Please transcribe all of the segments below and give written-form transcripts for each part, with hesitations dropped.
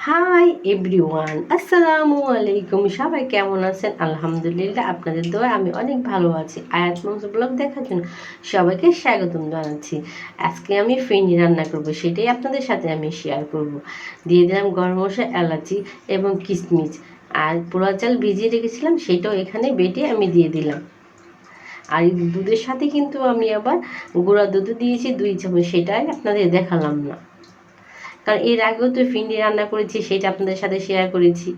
Hi everyone, আসসালামু আলাইকুম। সবাই কেমন আছেন? আলহামদুলিল্লাহ, আপনাদের দোয়া আমি অনেক ভালো আছি। আয়াত মনসুর ব্লগ দেখার জন্য সবাইকে স্বাগতম জানাচ্ছি। আজকে আমি ফিরনি রান্না করব, সেটাই আপনাদের সাথে আমি শেয়ার করব। দিয়ে দিলাম গরম মশলা, এলাচি এবং কিশমিশ, আর পোড়া চাল ভিজিয়ে রেখেছিলাম সেটাও এখানে বেটে আমি দিয়ে দিলাম। আর এই দুধের সাথে কিন্তু আমি আবার গুঁড়া দুধ দিয়েছি 2 চামচ, সেটাই আপনাদের দেখালাম না, কারণ এর আগেও তো ফিরনি রান্না করেছি, সেটা আপনাদের সাথে শেয়ার করেছি।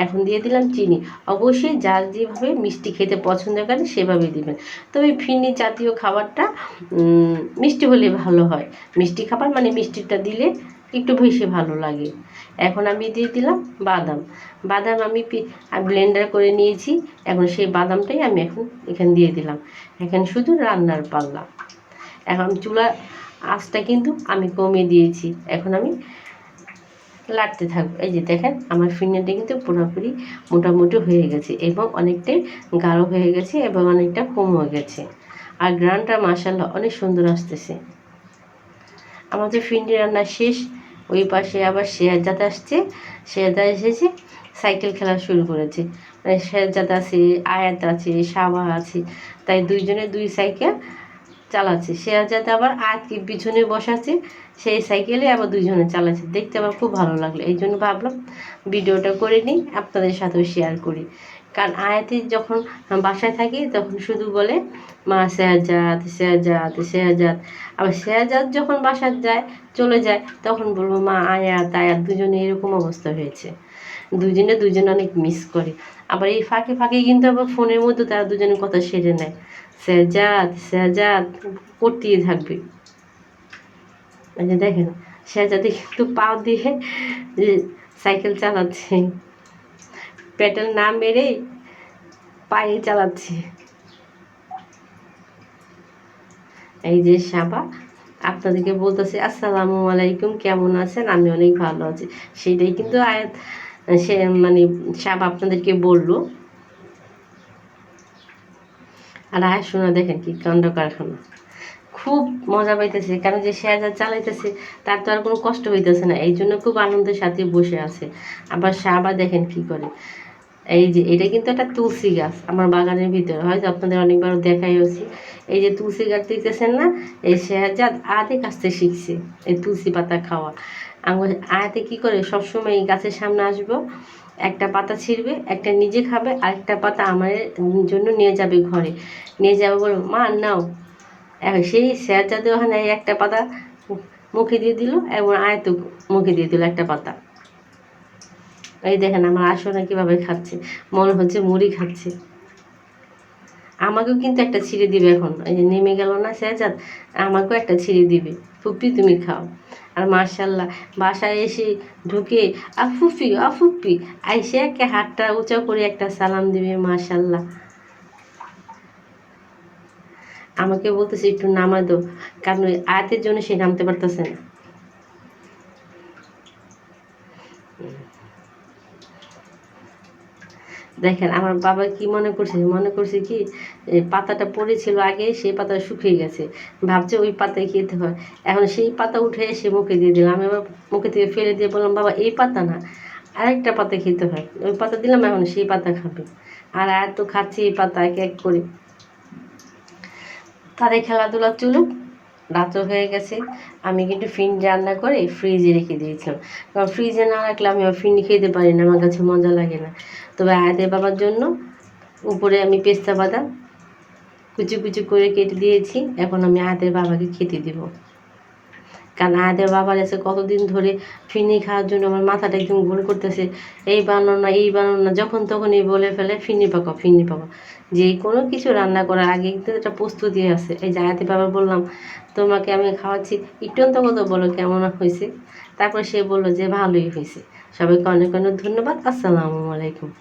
এখন দিয়ে দিলাম চিনি। অবশ্যই যার যেভাবে মিষ্টি খেতে পছন্দ করে সেভাবে দিবেন। তবে ফিরনি জাতীয় খাবারটা মিষ্টি হলে ভালো হয়। মিষ্টি খাবার মানে মিষ্টিটা দিলে একটু বেশি ভালো লাগে। এখন আমি দিয়ে দিলাম বাদাম। বাদাম আমি ব্লেন্ডার করে নিয়েছি। এখন সেই বাদামটাই আমি এখানে দিয়ে দিলাম। এখানে শুধু রান্নার পাল্লা। এখন চুলা আঁচটা কিন্তু আমি কমিয়ে দিয়েছি। এখন আমি লাড়তে থাকবো। এই যে দেখেন, আমার ফিরনিটা কিন্তু পুরোপুরি মোটামুটি হয়ে গেছে এবং অনেকটাই গাঢ় হয়ে গেছে এবং অনেকটা কম হয়ে গেছে। আর গ্রানটা মাশাআল্লাহ অনেক সুন্দর আসতেছে। আমাদের ফিরনি রান্না শেষ। ওই পাশে আবার শেহজাদ আসছে। শেহজাদ এসেছে, সাইকেল খেলা শুরু করেছে। মানে শেহজাদ আছে, আয়াত আছে, সাবা আছে, তাই দুইজনে 2 সাইকেল চালাচ্ছে। শেহজাদ আবার আয়াতকে পিছনে বসাচ্ছে, সেই সাইকেলে আবার দুজনে চালাচ্ছে। দেখতে আমার খুব ভালো লাগলো, এই জন্য ভাবলাম ভিডিওটা করে নিই, আপনাদের সাথেও শেয়ার করি। কারণ আয়াতি যখন বাসায় থাকি তখন শুধু বলে মা শেহজাদ শেহজাদ শেহজাদ। আবার শেহজাদ যখন বাসায় চলে যায় তখন বলবো মা আয়াত আয়াত। দুজনে এরকম অবস্থা হয়েছে। দুজনে অনেক মিস করে। আবার এই ফাঁকে ফাঁকে কিন্তু আবার ফোনের মধ্যে তারা দুজনে কথা সেরে নেয়। শেহজাদ শেহজাদ করতেই থাকবে। এই যে দেখেন, শেহজাদে কিন্তু পা দিয়ে সাইকেল চালাচ্ছে, পেডেল না মেরে পায়ে চালাচ্ছে। এই যে সাবা আপনাদেরকে বলতেছে আসসালামু আলাইকুম, কেমন আছেন? আমি অনেক ভালো আছি। সেটাই কিন্তু আয়াত সে মানে সাবা আপনাদেরকে বললো। আর আয়াত শোনা দেখেন কি কাণ্ড কারখানা, খুব মজা পাইতেছে। কারণ যে শেহজাদ চালাইতেছে তার তো আর কোনো কষ্ট হইতেছে না, এই জন্য খুব আনন্দের সাথে বসে আছে। আবার সাবা দেখেন কি করে। এই যে এটা কিন্তু একটা তুলসী গাছ আমার বাগানের ভিতরে, হয়তো আপনাদের অনেকবার দেখাই হয়েছে। এই যে তুলসী গাছ দেখতেছেন না, এই শেহজাদ আয়াতের কাছ থেকে শিখছে এই তুলসী পাতা খাওয়া। আমার আয়াতে কি করে, সবসময় এই গাছের সামনে আসবো, একটা পাতা ছিঁড়বে, একটা নিজে খাবে, আরেকটা পাতা আমার জন্য নিয়ে যাবে ঘরে। নিয়ে যাবে, বলবো মা নাও। সেই শেহজাদে ওখানে একটা পাতা মুখে দিয়ে দিল এবং আয়াত মুখে দিয়ে দিল একটা পাতা। এই দেখেন আমার আসনে কীভাবে খাচ্ছে, মনে হচ্ছে মুড়ি খাচ্ছে। আমাকেও কিন্তু একটা ছিঁড়ে দিবে এখন, এই যে নেমে গেল না শেহজাদ, আমাকেও একটা ছিঁড়ে দিবে, ফুপি তুমি খাও। আর মার্শাল্লাহ বাসায় এসে ঢুকে আফুফি আফুফি আইসে একে হাতটা উঁচা করে একটা সালাম দিবে। মার্শাল্লাহ আমাকে বলতেছে একটু নামা দো, কারণ ওই আয়াতের জন্য সে নামতে পারতেছে না। দেখেন আমার বাবা কি মনে করছে কি পাতাটা পড়েছিল আগে, সেই পাতা শুকিয়ে গেছে, ভাবছে ওই পাতায় খেতে হয়। এখন সেই পাতা উঠে এসে মুখে দিয়ে দিলাম। আমি আবার মুখে থেকে ফেলে দিয়ে বললাম বাবা এই পাতা না, আরেকটা পাতা খেতে হয়। ওই পাতা দিলাম, এখন সেই পাতা খাবে। আর তো খাচ্ছি এই পাতা এক এক করে। তাদের খেলাধুলা চলুক, রাতও হয়ে গেছে। আমি কিন্তু ফিরনি রান্না করে ফ্রিজে রেখে দিয়েছিলাম, কারণ ফ্রিজে না রাখলে আমি ফিরনি খেতে পারি না, আমার কাছে মজা লাগে না। তবে আয়াতের বাবার জন্য উপরে আমি পেস্তা বাদাম কুচি কুচি করে কেটে দিয়েছি। এখন আমি আয়াতের বাবাকে খেতে দেব, কারণ আয়াতের বাবার এসে কতদিন ধরে ফিরনি খাওয়ার জন্য আমার মাথাটা একদম গোল করতেছে। এই বানানো না এই বানানো না, যখন তখন এই বলে ফেলে ফিরনি পাকাও ফিরনি পাকাও। যে কোনো কিছু রান্না করার আগে কিন্তু একটা প্রস্তুতি আছে। এই যে আয়াতের বাবা বললাম তোমাকে আমি খাওয়াচ্ছি, একটু অন্তত বলো কেমন হয়েছে। তারপর সে বললো যে ভালোই হয়েছে। সবাইকে অনেক অনেক ধন্যবাদ। আসসালামু আলাইকুম।